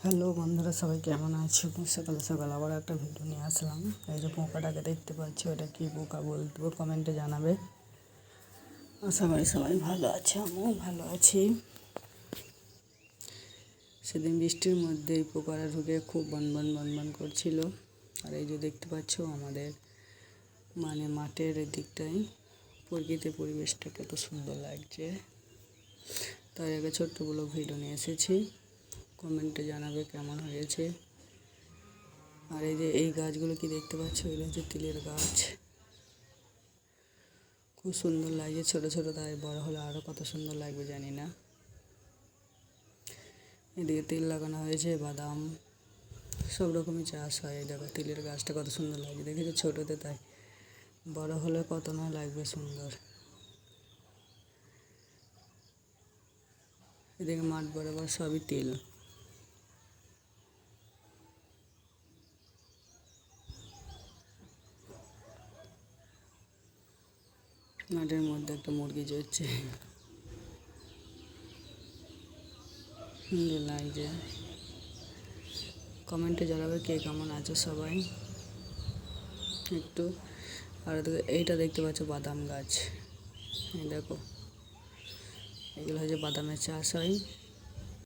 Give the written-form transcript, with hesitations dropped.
Hello বন্ধুরা, সবাই কেমন আছো? সকাল সকাল আবার একটা ভিডিও নিয়ে আসলাম। এই যে পোকাটাকে দেখতে পাচ্ছি, ওটা কি পোকা বলতে কমেন্টে জানাবে। আশা করি সবাই ভালো আছে, আমিও ভালো আছি। সেদিন বৃষ্টির মধ্যে এই পোকাটা ঢুকে খুব বনবন করছিল। আর এই যে দেখতে পাচ্ছ আমাদের মাঠের দিকটাই প্রকৃতির পরিবেশটা কত সুন্দর লাগছে। তাই আগে ছোট্টগুলো ভিডিও নিয়ে এসেছি, কমেন্টে জানাবে কেমন হয়েছে। আর এই যে এই গাছগুলো কি দেখতে পাচ্ছ, এগুলো হচ্ছে তিলের গাছ। খুব সুন্দর লাগছে, ছোট ছোট, তাই বড় হলে আরও কত সুন্দর লাগবে জানি না। এদিকে তিল লাগানো হয়েছে, বাদাম, সব রকমই চাষ হয়। এই দেখো তিলের গাছটা কত সুন্দর লাগছে, দেখেছো ছোটোতে, তাই বড় হলে কত না লাগবে সুন্দর। এদিকে মাঠ বরাবর সবই তিল। মাঠের মধ্যে একটা মুরগি চড়ছে, সুন্দর লাগছে। কমেন্টে জানাবে কে কেমন আছো সবাই একটু। আর এইটা দেখতে পাচ্ছ বাদাম গাছ, এই দেখো, এগুলো হচ্ছে বাদামের চাষ হয়।